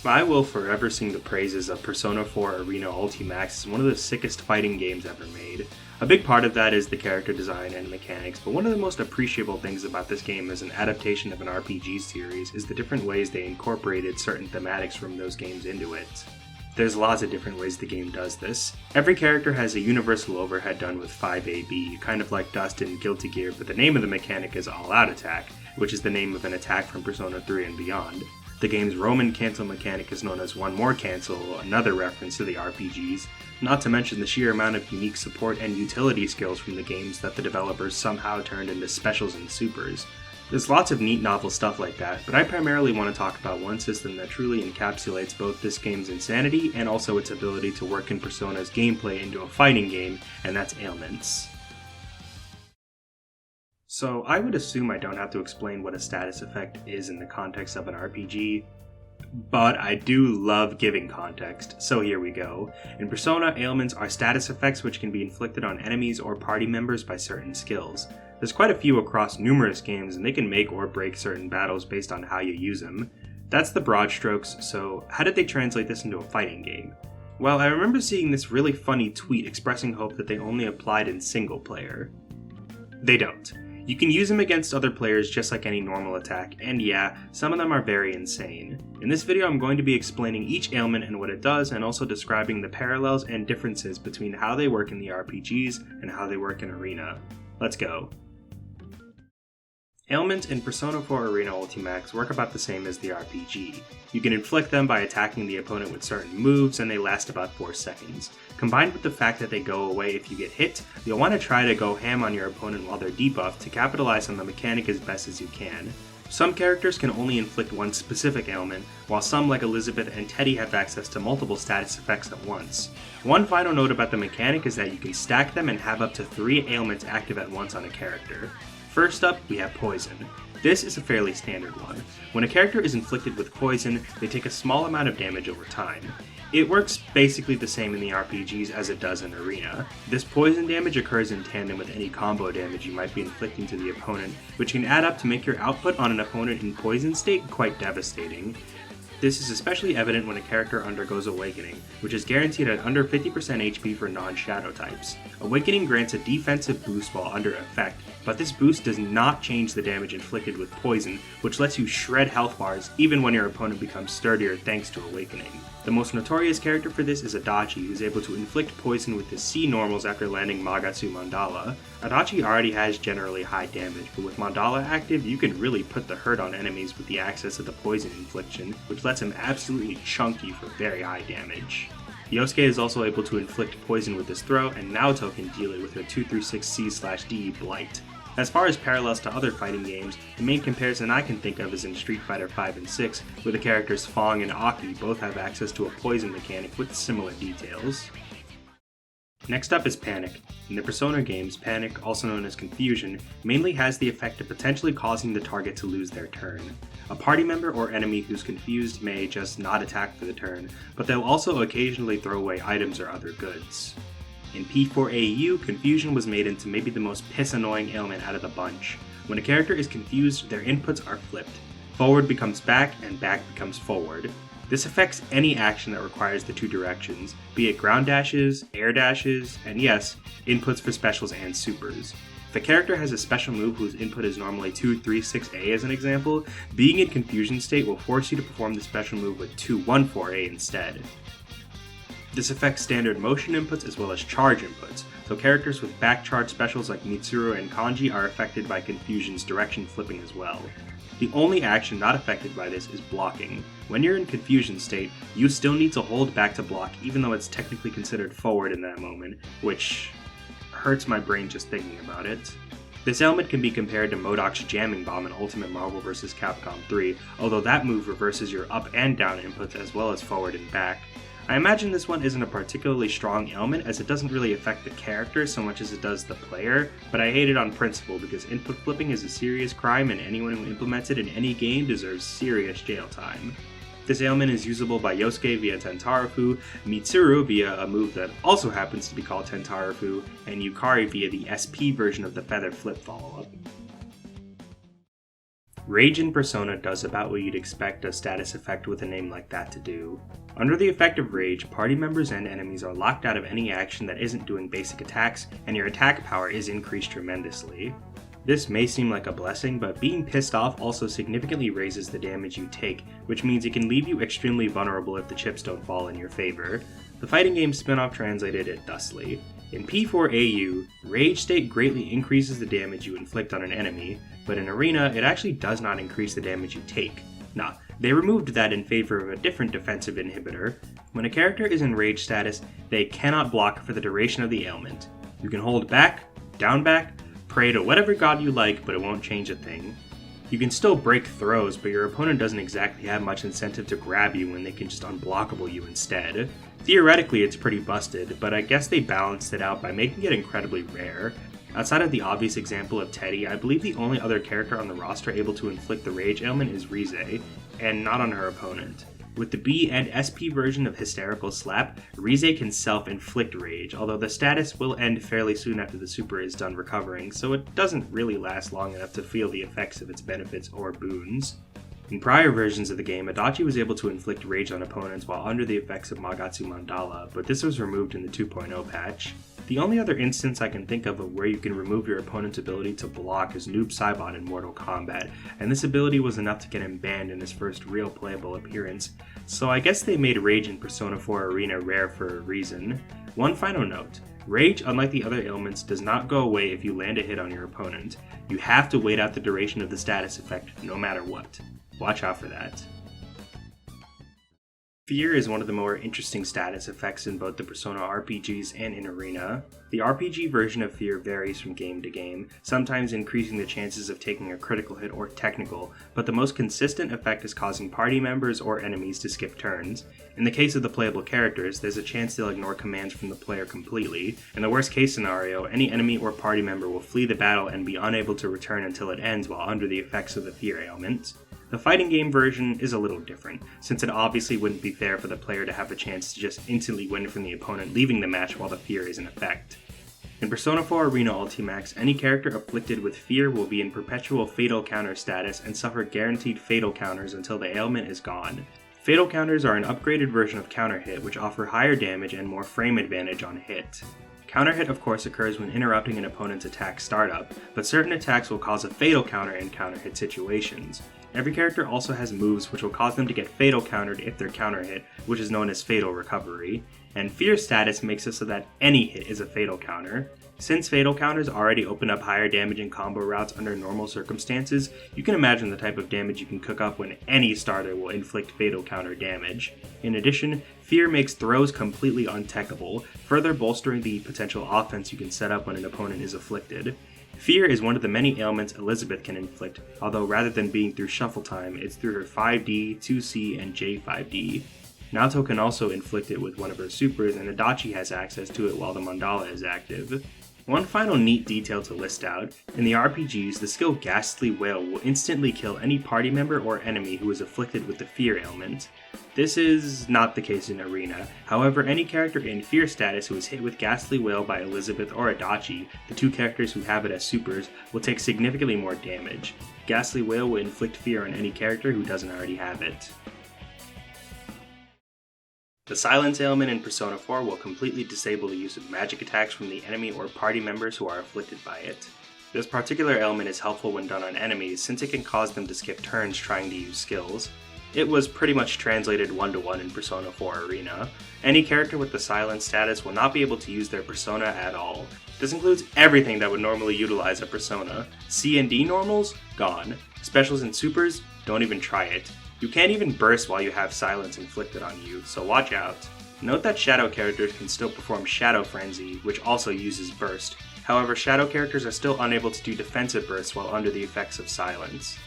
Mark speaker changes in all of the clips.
Speaker 1: I will forever sing the praises of Persona 4 Arena Ultimax as one of the sickest fighting games ever made. A big part of that is the character design and mechanics, but one of the most appreciable things about this game as an adaptation of an RPG series is the different ways they incorporated certain thematics from those games into it. There's lots of different ways the game does this. Every character has a universal overhead done with 5AB, kind of like Dust in Guilty Gear, but the name of the mechanic is All Out Attack, which is the name of an attack from Persona 3 and beyond. The game's Roman cancel mechanic is known as One More Cancel, another reference to the RPGs, not to mention the sheer amount of unique support and utility skills from the games that the developers somehow turned into specials and supers. There's lots of neat novel stuff like that, but I primarily want to talk about one system that truly encapsulates both this game's insanity and also its ability to work in Persona's gameplay into a fighting game, and that's Ailments. So I would assume I don't have to explain what a status effect is in the context of an RPG, but I do love giving context, so here we go. In Persona, ailments are status effects which can be inflicted on enemies or party members by certain skills. There's quite a few across numerous games, and they can make or break certain battles based on how you use them. That's the broad strokes, so how did they translate this into a fighting game? Well, I remember seeing this really funny tweet expressing hope that they only applied in single player. They don't. You can use them against other players just like any normal attack, and yeah, some of them are very insane. In this video I'm going to be explaining each ailment and what it does, and also describing the parallels and differences between how they work in the RPGs and how they work in Arena. Let's go. Ailments in Persona 4 Arena Ultimax work about the same as the RPG. You can inflict them by attacking the opponent with certain moves, and they last about 4 seconds. Combined with the fact that they go away if you get hit, you'll want to try to go ham on your opponent while they're debuffed to capitalize on the mechanic as best as you can. Some characters can only inflict one specific ailment, while some like Elizabeth and Teddy have access to multiple status effects at once. One final note about the mechanic is that you can stack them and have up to 3 ailments active at once on a character. First up, we have Poison. This is a fairly standard one. When a character is inflicted with poison, they take a small amount of damage over time. It works basically the same in the RPGs as it does in Arena. This poison damage occurs in tandem with any combo damage you might be inflicting to the opponent, which can add up to make your output on an opponent in poison state quite devastating. This is especially evident when a character undergoes Awakening, which is guaranteed at under 50% HP for non-shadow types. Awakening grants a defensive boost while under effect, but this boost does not change the damage inflicted with poison, which lets you shred health bars even when your opponent becomes sturdier thanks to Awakening. The most notorious character for this is Adachi, who's able to inflict poison with his C normals after landing Magatsu Mandala. Adachi already has generally high damage, but with Mandala active, you can really put the hurt on enemies with the access to the poison infliction, which lets him absolutely chunky for very high damage. Yosuke is also able to inflict poison with his throw, and Naoto can deal it with her 236C/D Blight. As far as parallels to other fighting games, the main comparison I can think of is in Street Fighter V and VI, where the characters Fong and Aki both have access to a poison mechanic with similar details. Next up is Panic. In the Persona games, Panic, also known as Confusion, mainly has the effect of potentially causing the target to lose their turn. A party member or enemy who's confused may just not attack for the turn, but they'll also occasionally throw away items or other goods. In P4AU, Confusion was made into maybe the most piss-annoying ailment out of the bunch. When a character is confused, their inputs are flipped. Forward becomes back, and back becomes forward. This affects any action that requires the 2 directions, be it ground dashes, air dashes, and yes, inputs for specials and supers. If a character has a special move whose input is normally 236A as an example, being in confusion state will force you to perform the special move with 214A instead. This affects standard motion inputs as well as charge inputs, so characters with back charge specials like Mitsuru and Kanji are affected by Confusion's direction flipping as well. The only action not affected by this is blocking. When you're in confusion state, you still need to hold back to block even though it's technically considered forward in that moment, which hurts my brain just thinking about it. This ailment can be compared to MODOK's Jamming Bomb in Ultimate Marvel vs. Capcom 3, although that move reverses your up and down inputs as well as forward and back. I imagine this one isn't a particularly strong ailment as it doesn't really affect the character so much as it does the player, but I hate it on principle because input flipping is a serious crime and anyone who implements it in any game deserves serious jail time. This ailment is usable by Yosuke via Tentarafu, Mitsuru via a move that also happens to be called Tentarafu, and Yukari via the SP version of the Feather Flip follow-up. Rage in Persona does about what you'd expect a status effect with a name like that to do. Under the effect of Rage, party members and enemies are locked out of any action that isn't doing basic attacks, and your attack power is increased tremendously. This may seem like a blessing, but being pissed off also significantly raises the damage you take, which means it can leave you extremely vulnerable if the chips don't fall in your favor. The fighting game spin-off translated it thusly. In P4AU, Rage State greatly increases the damage you inflict on an enemy, but in Arena, it actually does not increase the damage you take. Nah, they removed that in favor of a different defensive inhibitor. When a character is in Rage status, they cannot block for the duration of the ailment. You can hold back, down back, pray to whatever god you like, but it won't change a thing. You can still break throws, but your opponent doesn't exactly have much incentive to grab you when they can just unblockable you instead. Theoretically, it's pretty busted, but I guess they balanced it out by making it incredibly rare. Outside of the obvious example of Teddy, I believe the only other character on the roster able to inflict the Rage ailment is Rize, and not on her opponent. With the B and SP version of Hysterical Slap, Rize can self-inflict Rage, although the status will end fairly soon after the super is done recovering, so it doesn't really last long enough to feel the effects of its benefits or boons. In prior versions of the game, Adachi was able to inflict Rage on opponents while under the effects of Magatsu Mandala, but this was removed in the 2.0 patch. The only other instance I can think of where you can remove your opponent's ability to block is Noob Saibot in Mortal Kombat, and this ability was enough to get him banned in his first real playable appearance, so I guess they made Rage in Persona 4 Arena rare for a reason. One final note. Rage, unlike the other ailments, does not go away if you land a hit on your opponent. You have to wait out the duration of the status effect no matter what. Watch out for that. Fear is one of the more interesting status effects in both the Persona RPGs and in Arena. The RPG version of Fear varies from game to game, sometimes increasing the chances of taking a critical hit or technical, but the most consistent effect is causing party members or enemies to skip turns. In the case of the playable characters, there's a chance they'll ignore commands from the player completely. In the worst case scenario, any enemy or party member will flee the battle and be unable to return until it ends while under the effects of the Fear ailment. The fighting game version is a little different, since it obviously wouldn't be fair for the player to have the chance to just instantly win from the opponent leaving the match while the Fear is in effect. In Persona 4 Arena Ultimax, any character afflicted with Fear will be in perpetual fatal counter status and suffer guaranteed fatal counters until the ailment is gone. Fatal counters are an upgraded version of counter hit which offer higher damage and more frame advantage on hit. Counter hit of course occurs when interrupting an opponent's attack startup, but certain attacks will cause a fatal counter in counter hit situations. Every character also has moves which will cause them to get fatal countered if they're counter hit, which is known as fatal recovery, and Fear status makes it so that any hit is a fatal counter. Since fatal counters already open up higher damage and combo routes under normal circumstances, you can imagine the type of damage you can cook up when any starter will inflict fatal counter damage. In addition, Fear makes throws completely untechable, further bolstering the potential offense you can set up when an opponent is afflicted. Fear is one of the many ailments Elizabeth can inflict, although rather than being through shuffle time, it's through her 5D, 2C, and J5D. Naoto can also inflict it with one of her supers, and Adachi has access to it while the mandala is active. One final neat detail to list out, in the RPGs, the skill Ghastly Wail will instantly kill any party member or enemy who is afflicted with the Fear ailment. This is not the case in Arena, however any character in Fear status who is hit with Ghastly Wail by Elizabeth or Adachi, the two characters who have it as supers, will take significantly more damage. Ghastly Wail will inflict Fear on any character who doesn't already have it. The Silence ailment in Persona 4 will completely disable the use of magic attacks from the enemy or party members who are afflicted by it. This particular ailment is helpful when done on enemies since it can cause them to skip turns trying to use skills. It was pretty much translated 1-to-1 in Persona 4 Arena. Any character with the Silence status will not be able to use their persona at all. This includes everything that would normally utilize a persona. C and D normals? Gone. Specials and supers? Don't even try it. You can't even burst while you have silence inflicted on you, so watch out. Note that shadow characters can still perform Shadow Frenzy, which also uses burst. However, shadow characters are still unable to do defensive bursts while under the effects of silence.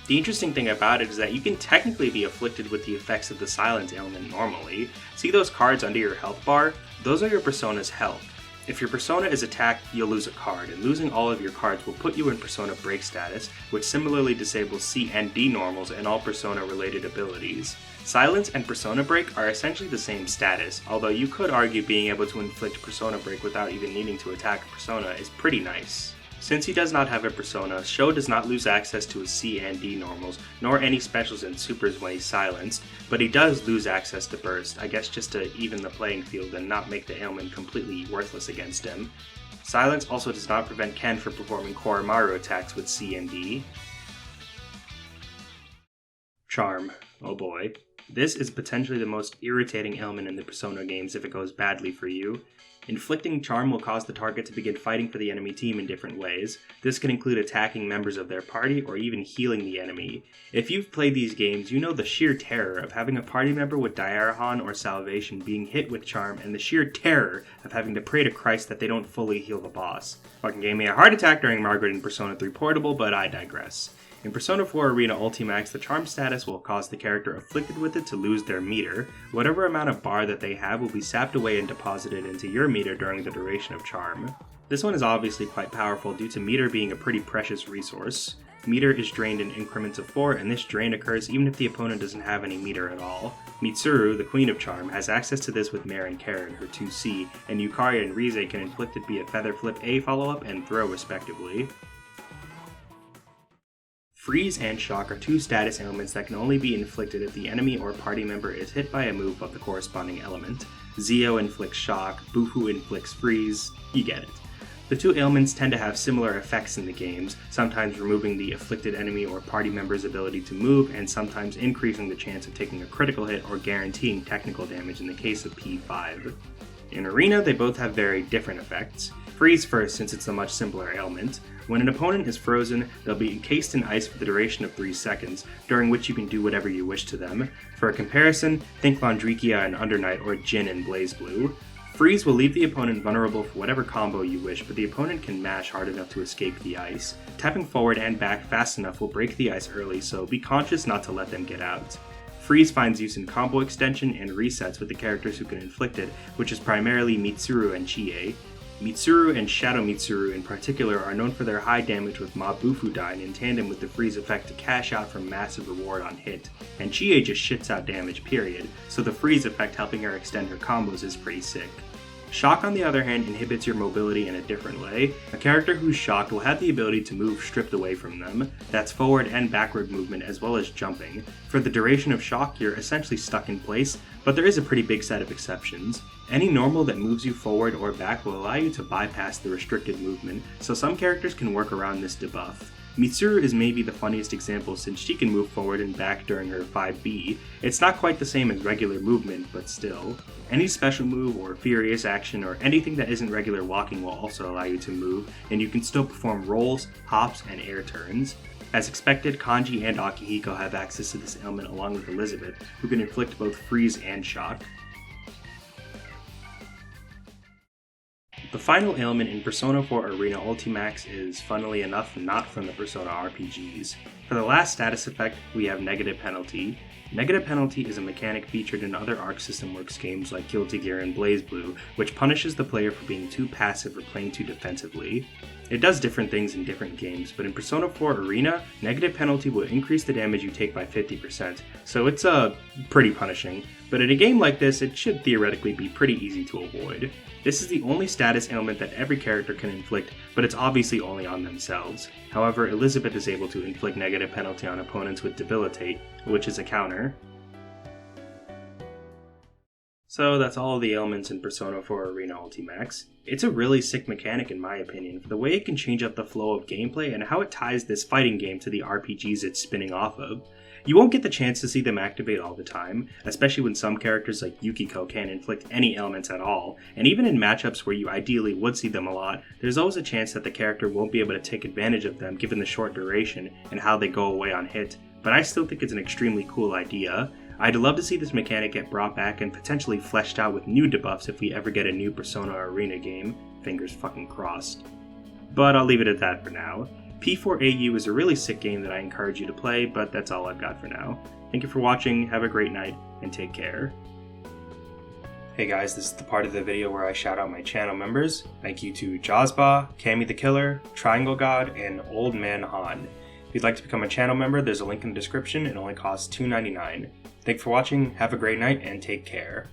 Speaker 1: The interesting thing about it is that you can technically be afflicted with the effects of the silence ailment normally. See those cards under your health bar? Those are your persona's health. If your persona is attacked, you'll lose a card, and losing all of your cards will put you in Persona Break status, which similarly disables C and D normals and all Persona-related abilities. Silence and Persona Break are essentially the same status, although you could argue being able to inflict Persona Break without even needing to attack a persona is pretty nice. Since he does not have a persona, Sho does not lose access to his C and D normals, nor any specials and supers when he's silenced, but he does lose access to burst, I guess just to even the playing field and not make the ailment completely worthless against him. Silence also does not prevent Ken from performing Koromaru attacks with C and D. Charm. Oh boy. This is potentially the most irritating ailment in the Persona games if it goes badly for you. Inflicting Charm will cause the target to begin fighting for the enemy team in different ways. This can include attacking members of their party or even healing the enemy. If you've played these games, you know the sheer terror of having a party member with Diarahan or Salvation being hit with Charm, and the sheer terror of having to pray to Christ that they don't fully heal the boss. Fucking gave me a heart attack during Margaret in Persona 3 Portable, but I digress. In Persona 4 Arena Ultimax, the Charm status will cause the character afflicted with it to lose their meter. Whatever amount of bar that they have will be sapped away and deposited into your meter during the duration of Charm. This one is obviously quite powerful due to meter being a pretty precious resource. Meter is drained in increments of 4, and this drain occurs even if the opponent doesn't have any meter at all. Mitsuru, the Queen of Charm, has access to this with Mare and Karen, her 2C, and Yukari and Rize can inflict it via Feather Flip A follow-up and Throw respectively. Freeze and Shock are two status ailments that can only be inflicted if the enemy or party member is hit by a move of the corresponding element. Zio inflicts Shock, Bufu inflicts Freeze, you get it. The two ailments tend to have similar effects in the games, sometimes removing the afflicted enemy or party member's ability to move, and sometimes increasing the chance of taking a critical hit or guaranteeing technical damage in the case of P5. In Arena, they both have very different effects. Freeze first, since it's a much simpler ailment. When an opponent is frozen, they'll be encased in ice for the duration of 3 seconds, during which you can do whatever you wish to them. For a comparison, think Laundrikia and Undernight or Jin in BlazBlue. Freeze will leave the opponent vulnerable for whatever combo you wish, but the opponent can mash hard enough to escape the ice. Tapping forward and back fast enough will break the ice early, so be conscious not to let them get out. Freeze finds use in combo extension and resets with the characters who can inflict it, which is primarily Mitsuru and Chie. Mitsuru and Shadow Mitsuru in particular are known for their high damage with Mob Bufu dying in tandem with the freeze effect to cash out for massive reward on hit, and Chie just shits out damage period, so the freeze effect helping her extend her combos is pretty sick. Shock, on the other hand, inhibits your mobility in a different way. A character who's shocked will have the ability to move stripped away from them. That's forward and backward movement as well as jumping. For the duration of shock, you're essentially stuck in place, but there is a pretty big set of exceptions. Any normal that moves you forward or back will allow you to bypass the restricted movement, so some characters can work around this debuff. Mitsuru is maybe the funniest example since she can move forward and back during her 5B. It's not quite the same as regular movement, but still. Any special move or furious action or anything that isn't regular walking will also allow you to move, and you can still perform rolls, hops, and air turns. As expected, Kanji and Akihiko have access to this ailment along with Elizabeth, who can inflict both freeze and shock. The final ailment in Persona 4 Arena Ultimax is, funnily enough, not from the Persona RPGs. For the last status effect, we have Negative Penalty. Negative Penalty is a mechanic featured in other Arc System Works games like Guilty Gear and BlazBlue, which punishes the player for being too passive or playing too defensively. It does different things in different games, but in Persona 4 Arena, Negative Penalty will increase the damage you take by 50%, so it's pretty punishing. But in a game like this, it should theoretically be pretty easy to avoid. This is the only status ailment that every character can inflict, but it's obviously only on themselves. However, Elizabeth is able to inflict Negative Penalty on opponents with Debilitate, which is a counter. So that's all of the ailments in Persona 4 Arena Ultimax. It's a really sick mechanic in my opinion, for the way it can change up the flow of gameplay and how it ties this fighting game to the RPGs it's spinning off of. You won't get the chance to see them activate all the time, especially when some characters like Yukiko can't inflict any ailments at all, and even in matchups where you ideally would see them a lot, there's always a chance that the character won't be able to take advantage of them given the short duration and how they go away on hit, but I still think it's an extremely cool idea. I'd love to see this mechanic get brought back and potentially fleshed out with new debuffs if we ever get a new Persona Arena game, fingers fucking crossed. But I'll leave it at that for now. P4AU is a really sick game that I encourage you to play, but that's all I've got for now. Thank you for watching, have a great night, and take care. Hey guys, this is the part of the video where I shout out my channel members. Thank you to Jazba, Cammy the Killer, Triangle God, and Old Man Han. If you'd like to become a channel member, there's a link in the description. It only costs $2.99. Thanks for watching, have a great night, and take care.